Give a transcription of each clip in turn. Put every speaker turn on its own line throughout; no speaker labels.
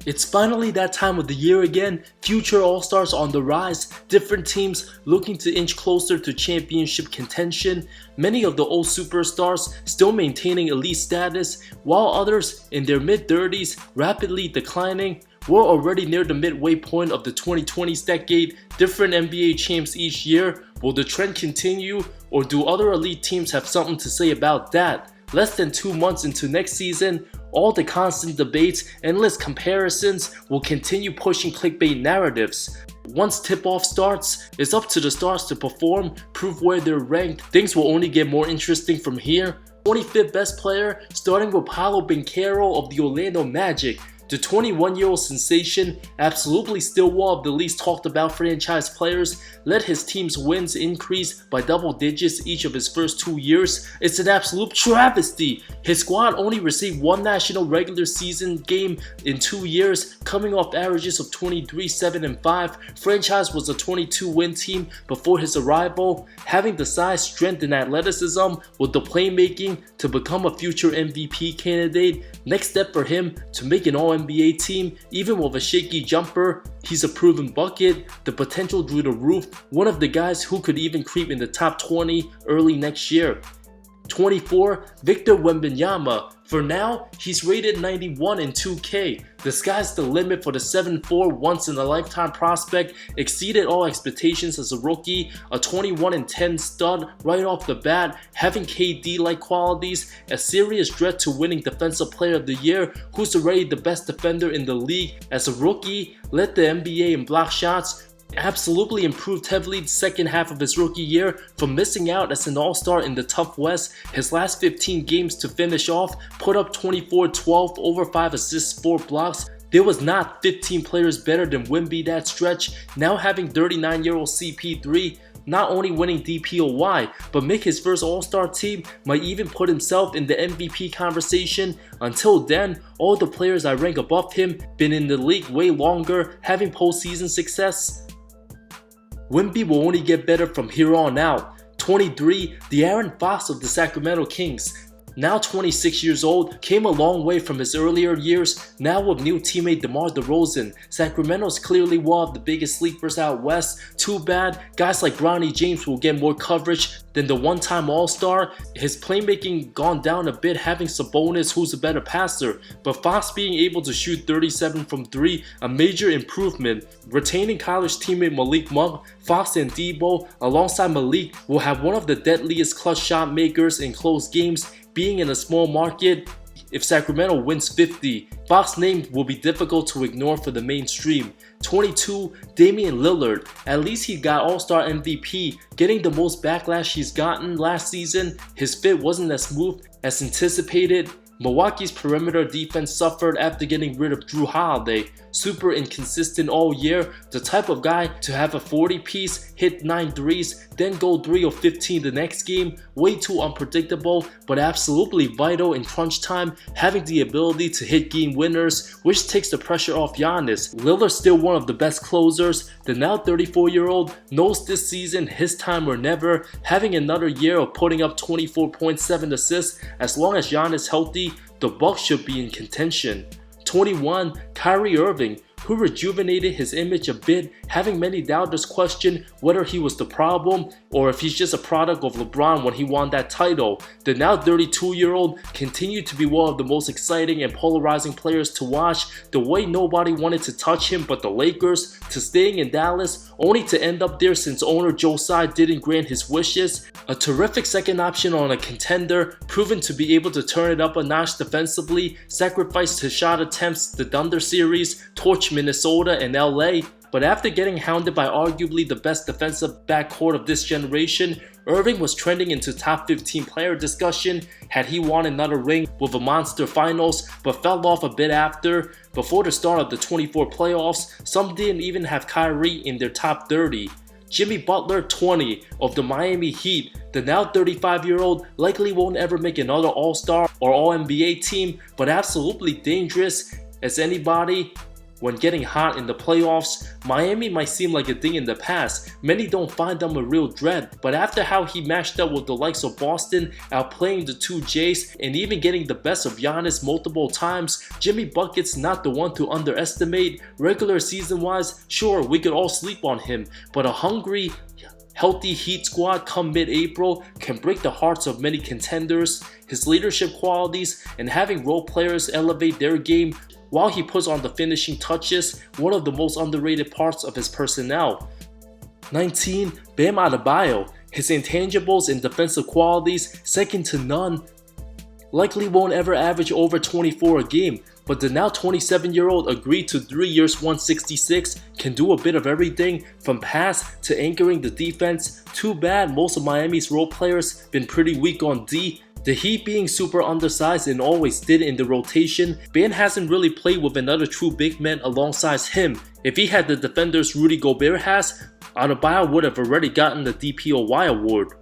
It's finally that time of the year again, future All-Stars on the rise, different teams looking to inch closer to championship contention, many of the old superstars still maintaining elite status, while others in their mid-30s rapidly declining. We're already near the midway point of the 2020s decade, different NBA champs each year. Will the trend continue, or do other elite teams have something to say about that? Less than 2 months into next season, all the constant debates, endless comparisons will continue pushing clickbait narratives. Once tip-off starts, it's up to the stars to perform, prove where they're ranked. Things will only get more interesting from here. 25th best player, starting with Paolo Banchero of the Orlando Magic. The 21-year-old sensation, absolutely still one of the least talked about franchise players, let his team's wins increase by double digits each of his first 2 years. It's an absolute travesty. His squad only received one national regular season game in 2 years, coming off averages of 23, 7, and 5. Franchise was a 22-win team before his arrival, having the size, strength, and athleticism with the playmaking to become a future MVP candidate. Next step for him to make an All-NBA team, even with a shaky jumper. He's a proven bucket, the potential through the roof, one of the guys who could even creep in the top 20 early next year. 24, Victor Wembanyama. For now, he's rated 91 in 2K. The sky's the limit for the 7'4" once-in-a-lifetime prospect, exceeded all expectations as a rookie, a 21-10 stud right off the bat, having KD-like qualities, a serious threat to winning Defensive Player of the Year, who's already the best defender in the league. As a rookie, led the NBA in block shots, absolutely improved heavily the second half of his rookie year from missing out as an all-star in the tough West. His last 15 games to finish off, put up 24-12, over 5 assists, 4 blocks. There was not 15 players better than Wemby that stretch, now having 39-year-old CP3 not only winning DPOY, but make his first All-Star team, might even put himself in the MVP conversation. Until then, all the players I rank above him been in the league way longer, having postseason success. Wemby will only get better from here on out. 23, De'Aaron Fox of the Sacramento Kings. Now 26 years old, came a long way from his earlier years, now with new teammate DeMar DeRozan. Sacramento's clearly one of the biggest sleepers out west. Too bad, guys like Ronnie James will get more coverage than the one-time All-Star. His playmaking gone down a bit, having Sabonis, who's a better passer, but Fox being able to shoot 37 from 3, a major improvement. Retaining college teammate Malik Monk, Fox and Debo, alongside Malik, will have one of the deadliest clutch shot makers in close games. Being in a small market, if Sacramento wins 50, Fox's name will be difficult to ignore for the mainstream. 22, Damian Lillard. At least he got All-Star MVP, getting the most backlash he's gotten last season. His fit wasn't as smooth as anticipated. Milwaukee's perimeter defense suffered after getting rid of Jrue Holiday. Super inconsistent all year, the type of guy to have a 40-piece, hit 9 threes, then go 3 of 15 the next game. Way too unpredictable, but absolutely vital in crunch time, having the ability to hit game winners, which takes the pressure off Giannis. Lillard's still one of the best closers. The now 34-year-old knows this season his time or never, having another year of putting up 24.7 assists. As long as Giannis is healthy, the Bucks should be in contention. 21, Kyrie Irving, who rejuvenated his image a bit, having many doubters question whether he was the problem or if he's just a product of LeBron when he won that title. The now 32-year-old continued to be one of the most exciting and polarizing players to watch, the way nobody wanted to touch him but the Lakers, to staying in Dallas, only to end up there since owner Joe Tsai didn't grant his wishes. A terrific second option on a contender, proven to be able to turn it up a notch defensively, sacrificed his shot attempts the Thunder series, torch Minnesota and LA, but after getting hounded by arguably the best defensive backcourt of this generation, Irving was trending into top 15 player discussion had he won another ring with a monster finals, but fell off a bit after. Before the start of the 24 playoffs, some didn't even have Kyrie in their top 30. Jimmy Butler, 20, of the Miami Heat. The now 35-year-old likely won't ever make another All-Star or All-NBA team, but absolutely dangerous as anybody. When getting hot in the playoffs, Miami might seem like a thing in the past. Many don't find them a real dread, but after how he matched up with the likes of Boston, outplaying the two Jays, and even getting the best of Giannis multiple times, Jimmy Bucket's not the one to underestimate. Regular season wise, sure, we could all sleep on him, but a hungry, healthy Heat squad come mid-April can break the hearts of many contenders. His leadership qualities and having role players elevate their game while he puts on the finishing touches, one of the most underrated parts of his personnel. 19. Bam Adebayo. His intangibles and defensive qualities, second to none. Likely won't ever average over 24 a game, but the now 27-year-old agreed to 3 years $166, can do a bit of everything from pass to anchoring the defense. Too bad most of Miami's role players been pretty weak on D. The Heat being super undersized and always did in the rotation, Bam hasn't really played with another true big man alongside him. If he had the defenders Rudy Gobert has, Adebayo would have already gotten the DPOY award.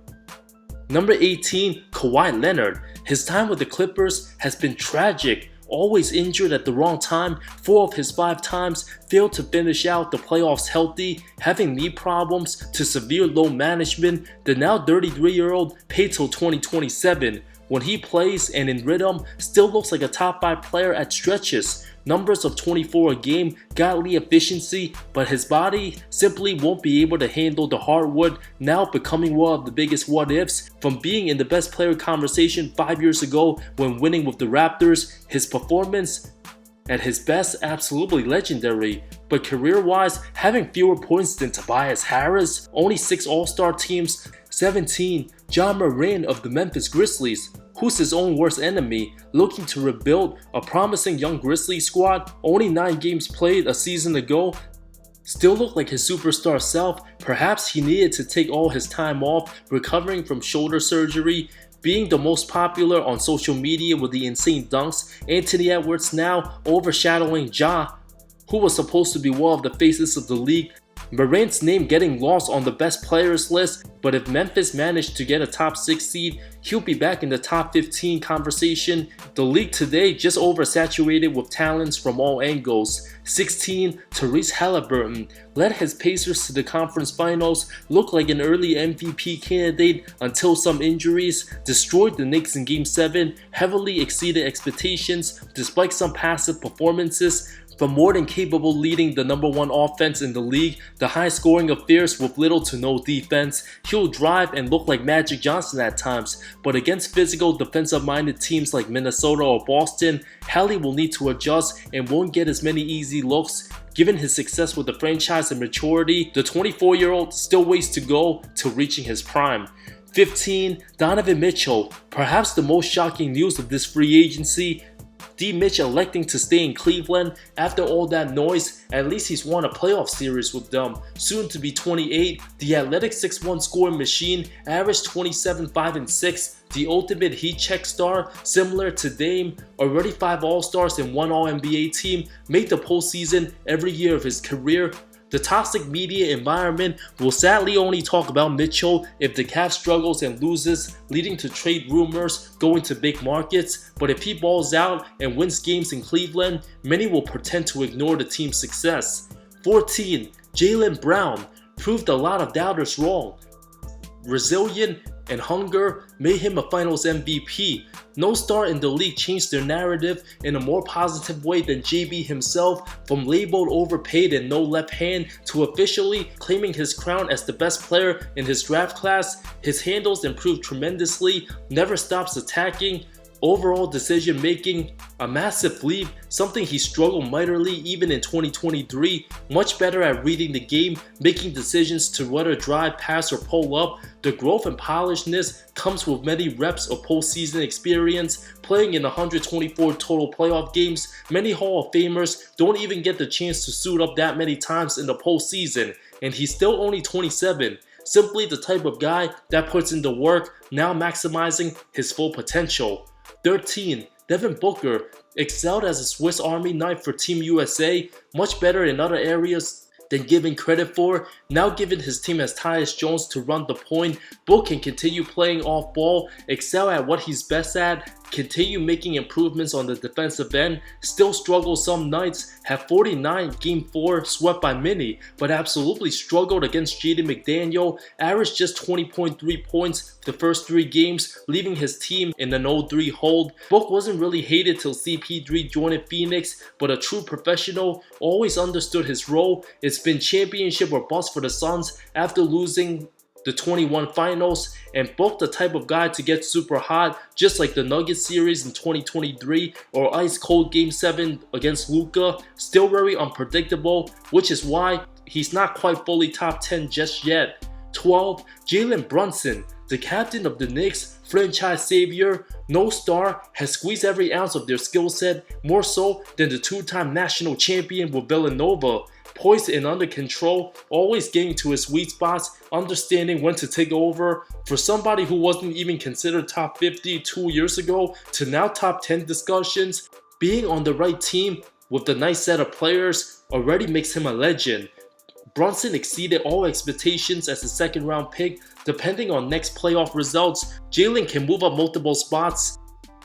Number 18, Kawhi Leonard. His time with the Clippers has been tragic. Always injured at the wrong time, 4 of his 5 times failed to finish out the playoffs healthy, having knee problems to severe load management. The now 33-year-old paid till 2027. When he plays and in rhythm, still looks like a top 5 player at stretches. Numbers of 24 a game, godly efficiency, but his body simply won't be able to handle the hardwood, now becoming one of the biggest what-ifs. From being in the best player conversation 5 years ago when winning with the Raptors, his performance at his best absolutely legendary, but career-wise having fewer points than Tobias Harris, only 6 All-Star teams. 17. Ja Morant of the Memphis Grizzlies. Who's his own worst enemy, looking to rebuild a promising young Grizzlies squad, only 9 games played a season ago, still looked like his superstar self. Perhaps he needed to take all his time off, recovering from shoulder surgery. Being the most popular on social media with the insane dunks, Anthony Edwards now overshadowing Ja, who was supposed to be one of the faces of the league. Morant's name getting lost on the best players list, but if Memphis managed to get a top 6 seed, he'll be back in the top 15 conversation. The league today just oversaturated with talents from all angles. 16. Tyrese Halliburton led his Pacers to the conference finals, looked like an early MVP candidate until some injuries, destroyed the Knicks in Game 7, heavily exceeded expectations despite some passive performances. But more than capable leading the number 1 offense in the league, the high scoring affairs with little to no defense, he'll drive and look like Magic Johnson at times, but against physical defensive-minded teams like Minnesota or Boston, Hallie will need to adjust and won't get as many easy looks. Given his success with the franchise and maturity, the 24-year-old still ways to go to reaching his prime. 15. Donovan Mitchell. Perhaps the most shocking news of this free agency, D. Mitch electing to stay in Cleveland. After all that noise, at least he's won a playoff series with them. Soon to be 28, the athletic 6'1" scoring machine averaged 27, 5, and 6. The ultimate heat check star, similar to Dame, already 5 All-Stars and 1 All-NBA team, made the postseason every year of his career. The toxic media environment will sadly only talk about Mitchell if the Cavs struggles and loses, leading to trade rumors going to big markets. But if he balls out and wins games in Cleveland, many will pretend to ignore the team's success. 14. Jaylen Brown proved a lot of doubters wrong. Resilient and hunger made him a Finals MVP. No star in the league changed their narrative in a more positive way than JB himself, from labeled overpaid and no left hand to officially claiming his crown as the best player in his draft class. His handles improved tremendously, never stops attacking. Overall decision making, a massive leap, something he struggled mightily even in 2023. Much better at reading the game, making decisions to whether drive, pass, or pull up. The growth and polishedness comes with many reps of postseason experience, playing in 124 total playoff games. Many Hall of Famers don't even get the chance to suit up that many times in the postseason, and he's still only 27. Simply the type of guy that puts in the work, now maximizing his full potential. 13. Devin Booker excelled as a Swiss Army knife for Team USA, much better in other areas than given credit for. Now given his team has Tyus Jones to run the point, Book can continue playing off ball, excel at what he's best at, continue making improvements on the defensive end, still struggle some nights, have 49 Game 4 swept by Mini, but absolutely struggled against Jaden McDaniel, averaged just 20.3 points the first 3 games, leaving his team in an 0-3 hold. Book wasn't really hated till CP3 joined Phoenix, but a true professional, always understood his role. It's been championship or bust for the Suns after losing the 21 finals, and Book the type of guy to get super hot, just like the Nuggets series in 2023 or ice cold Game 7 against Luka. Still very unpredictable, which is why he's not quite fully top 10 just yet. 12. Jalen Brunson, the captain of the Knicks, franchise savior, no star, has squeezed every ounce of their skill set, more so than the 2-time national champion with Villanova. Poised and under control, always getting to his sweet spots, understanding when to take over. For somebody who wasn't even considered top 50 2 years ago to now top 10 discussions, being on the right team with the nice set of players already makes him a legend. Brunson exceeded all expectations as a second-round pick. Depending on next playoff results, Jalen can move up multiple spots.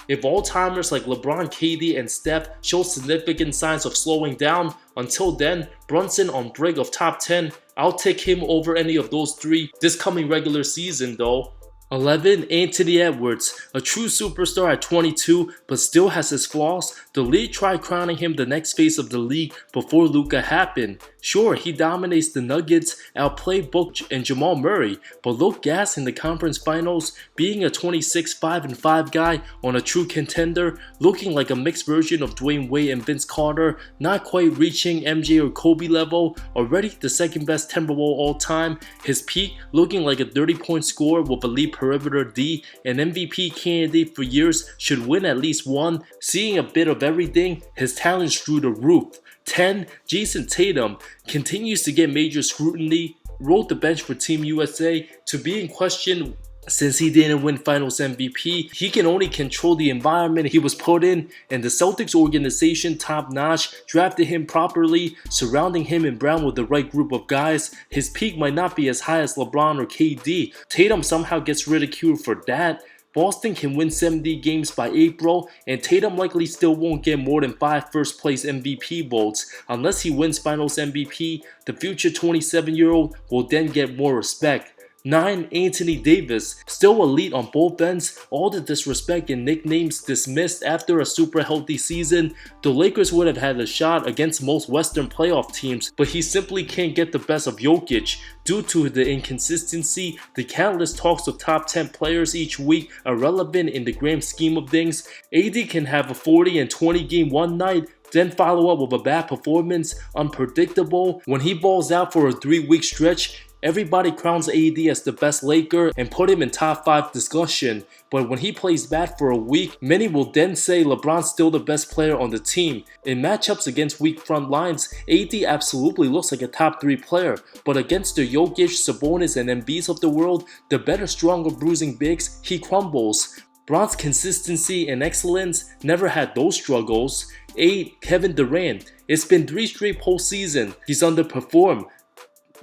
If all-timers like LeBron, KD, and Steph show significant signs of slowing down, until then, Brunson on brink of top 10. I'll take him over any of those 3 this coming regular season though. 11. Anthony Edwards, a true superstar at 22 but still has his flaws. The league tried crowning him the next face of the league before Luka happened. Sure, he dominates the Nuggets, outplayed Book and Jamal Murray, but looked gas in the conference finals, being a 26-5-5 guy on a true contender, looking like a mixed version of Dwayne Wade and Vince Carter, not quite reaching MJ or Kobe level, already the second best Timberwolves all time. His peak looking like a 30-point scorer with elite perimeter D, an MVP candidate for years, should win at least one. Seeing a bit of everything, his talent's through the roof. 10. Jason Tatum continues to get major scrutiny, rode the bench for Team USA to be in question since he didn't win Finals MVP. He can only control the environment he was put in, and the Celtics organization, top notch, drafted him properly, surrounding him and Brown with the right group of guys. His peak might not be as high as LeBron or KD. Tatum somehow gets ridiculed for that. Boston can win 70 games by April, and Tatum likely still won't get more than 5 first place MVP votes. Unless he wins Finals MVP, the future 27-year-old will then get more respect. 9. Anthony Davis, still elite on both ends, all the disrespect and nicknames dismissed after a super healthy season. The Lakers would have had a shot against most Western playoff teams, but he simply can't get the best of Jokic. Due to the inconsistency, the countless talks of top 10 players each week are relevant in the grand scheme of things. AD can have a 40 and 20 game one night, then follow up with a bad performance, unpredictable. When he balls out for a 3-week stretch, everybody crowns AD as the best Laker and put him in top 5 discussion. But when he plays bad for a week, many will then say LeBron's still the best player on the team. In matchups against weak front lines, AD absolutely looks like a top 3 player. But against the Jokic, Sabonis, and Embiids of the world, the better, stronger bruising bigs, he crumbles. Bron's consistency and excellence never had those struggles. 8. Kevin Durant. It's been 3 straight postseasons he's underperformed.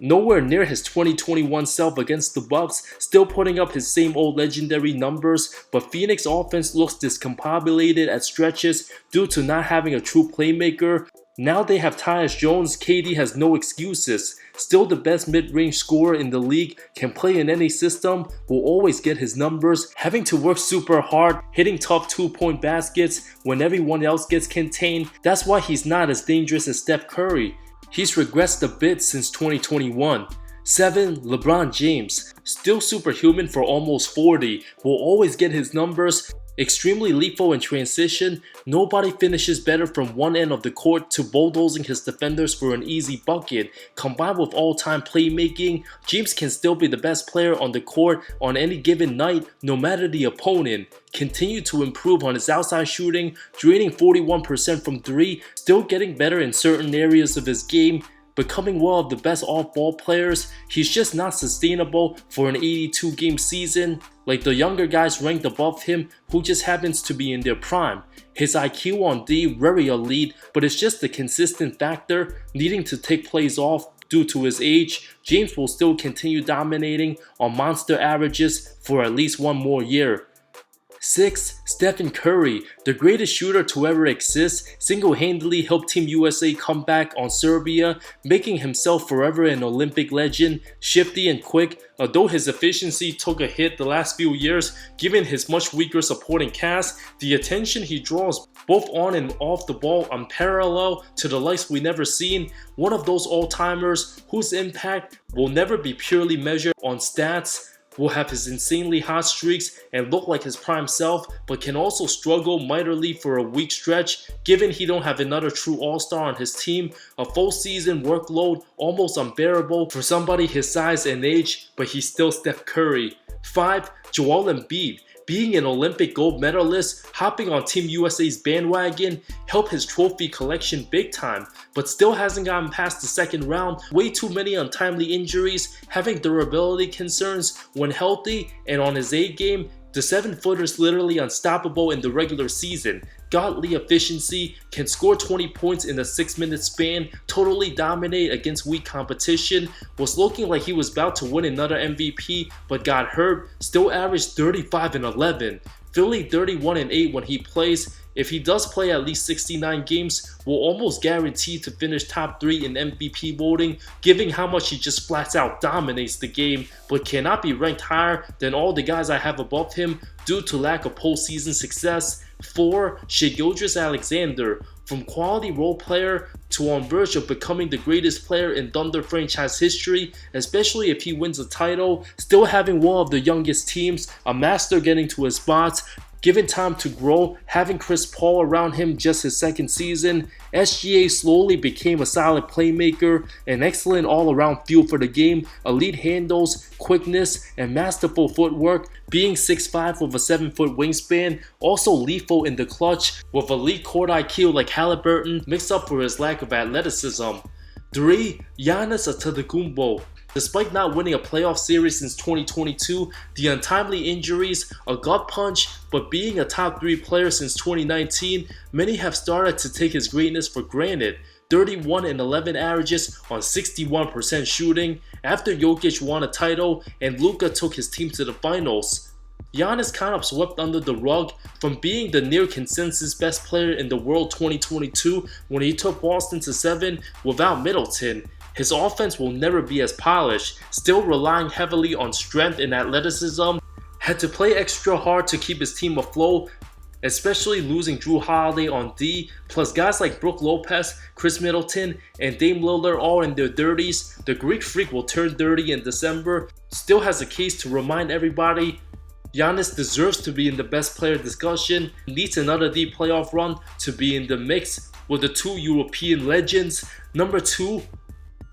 Nowhere near his 2021 self against the Bucks, still putting up his same old legendary numbers, but Phoenix offense looks discombobulated at stretches due to not having a true playmaker. Now they have Tyus Jones, KD has no excuses. Still the best mid-range scorer in the league, can play in any system, will always get his numbers, having to work super hard, hitting tough 2-point baskets when everyone else gets contained. That's why he's not as dangerous as Steph Curry. He's regressed a bit since 2021. 7. LeBron James, still superhuman for almost 40, will always get his numbers. Extremely lethal in transition, nobody finishes better from one end of the court to bulldozing his defenders for an easy bucket. Combined with all-time playmaking, James can still be the best player on the court on any given night, no matter the opponent. Continue to improve on his outside shooting, draining 41% from 3, still getting better in certain areas of his game, becoming one of the best off-ball players. He's just not sustainable for an 82-game season like the younger guys ranked above him who just happens to be in their prime. His IQ on D very elite, but it's just the consistent factor needing to take plays off due to his age. James will still continue dominating on monster averages for at least one more year. 6. Stephen Curry, the greatest shooter to ever exist, single-handedly helped Team USA come back on Serbia, making himself forever an Olympic legend. Shifty and quick, although his efficiency took a hit the last few years, given his much weaker supporting cast, the attention he draws both on and off the ball unparalleled to the likes we never seen. One of those all-timers whose impact will never be purely measured on stats, will have his insanely hot streaks and look like his prime self, but can also struggle mightily for a weak stretch, given he don't have another true all-star on his team. A full season workload almost unbearable for somebody his size and age, but he's still Steph Curry. 5. Joel Embiid, being an Olympic gold medalist, hopping on Team USA's bandwagon, helped his trophy collection big time, but still hasn't gotten past the second round. Way too many untimely injuries, having durability concerns when healthy, and on his A game, the 7-footer's literally unstoppable in the regular season. Godly efficiency, can score 20 points in a 6-minute span, totally dominate against weak competition, was looking like he was about to win another MVP but got hurt, still averaged 35 and 11. Philly 31 and 8 when he plays. If he does play at least 69 games, will almost guarantee to finish top 3 in MVP voting, given how much he just flats out dominates the game, but cannot be ranked higher than all the guys I have above him due to lack of postseason success. 4. Gilgeous-Alexander, from quality role player to on verge of becoming the greatest player in Thunder franchise history, especially if he wins a title, still having one of the youngest teams, a master getting to his spots, given time to grow, having Chris Paul around him just his second season. SGA slowly became a solid playmaker, an excellent all-around feel for the game, elite handles, quickness, and masterful footwork, being 6'5" with a 7-foot wingspan, also lethal in the clutch, with elite court IQ like Halliburton, mixed up for his lack of athleticism. 3. Giannis Antetokounmpo. Despite not winning a playoff series since 2022, the untimely injuries, a gut punch, but being a top 3 player since 2019, many have started to take his greatness for granted. 31 and 11 averages on 61% shooting after Jokic won a title and Luka took his team to the finals. Giannis kind of swept under the rug from being the near consensus best player in the world 2022 when he took Boston to 7 without Middleton. His offense will never be as polished, still relying heavily on strength and athleticism. Had to play extra hard to keep his team afloat, especially losing Drew Holiday on D, plus guys like Brook Lopez, Chris Middleton, and Dame Lillard all in their 30s. The Greek Freak will turn 30 in December. Still has a case to remind everybody Giannis deserves to be in the best player discussion, needs another deep playoff run to be in the mix with the 2 European legends. Number 2,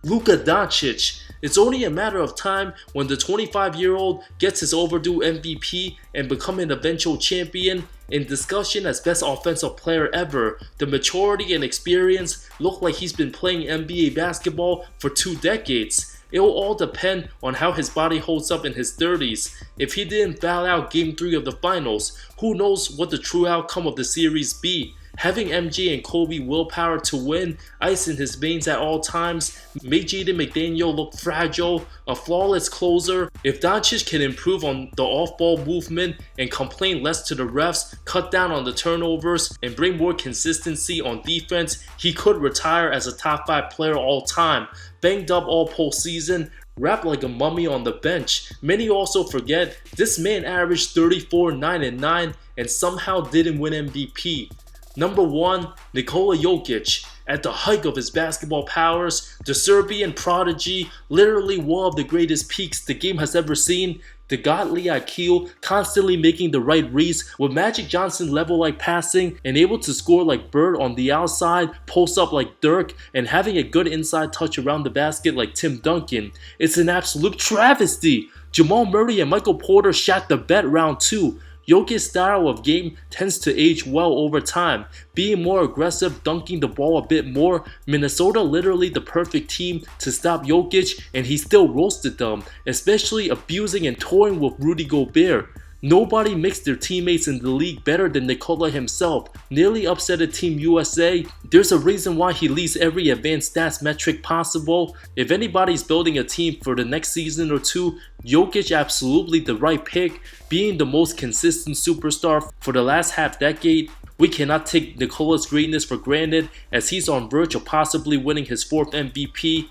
Luka Doncic. It's only a matter of time when the 25-year-old gets his overdue MVP and become an eventual champion. In discussion as best offensive player ever, the maturity and experience look like he's been playing NBA basketball for 2 decades. It'll all depend on how his body holds up in his 30s. If he didn't foul out Game 3 of the finals, who knows what the true outcome of the series be. Having MJ and Kobe willpower to win, ice in his veins at all times, made Jaden McDaniel look fragile, a flawless closer. If Doncic can improve on the off-ball movement and complain less to the refs, cut down on the turnovers, and bring more consistency on defense, he could retire as a top 5 player all time. Banged up all postseason, wrapped like a mummy on the bench. Many also forget this man averaged 34, 9 and 9 and somehow didn't win MVP. Number 1, Nikola Jokic. At the height of his basketball powers, the Serbian prodigy, literally one of the greatest peaks the game has ever seen. The godly IQ, constantly making the right reads with Magic Johnson level-like passing and able to score like Bird on the outside, post up like Dirk, and having a good inside touch around the basket like Tim Duncan. It's an absolute travesty. Jamal Murray and Michael Porter shot the bet round 2. Jokic's style of game tends to age well over time, being more aggressive, dunking the ball a bit more. Minnesota literally the perfect team to stop Jokic, and he still roasted them, especially abusing and toying with Rudy Gobert. Nobody makes their teammates in the league better than Nikola himself. Nearly upsetted Team USA. There's a reason why he leads every advanced stats metric possible. If anybody's building a team for the next season or two, Jokic absolutely the right pick. Being the most consistent superstar for the last half decade, we cannot take Nikola's greatness for granted as he's on verge of possibly winning his 4th MVP.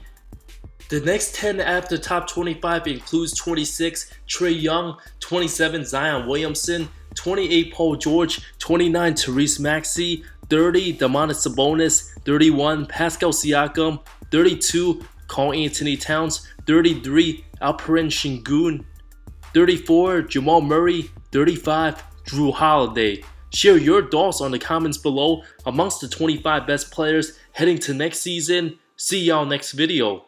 The next 10 after top 25 includes 26 Trae Young, 27 Zion Williamson, 28 Paul George, 29 Tyrese Maxey, 30 Domantas Sabonis, 31 Pascal Siakam, 32 Karl Anthony Towns, 33 Alperen Şengün, 34 Jamal Murray, 35 Drew Holiday. Share your thoughts on the comments below amongst the 25 best players heading to next season. See y'all next video.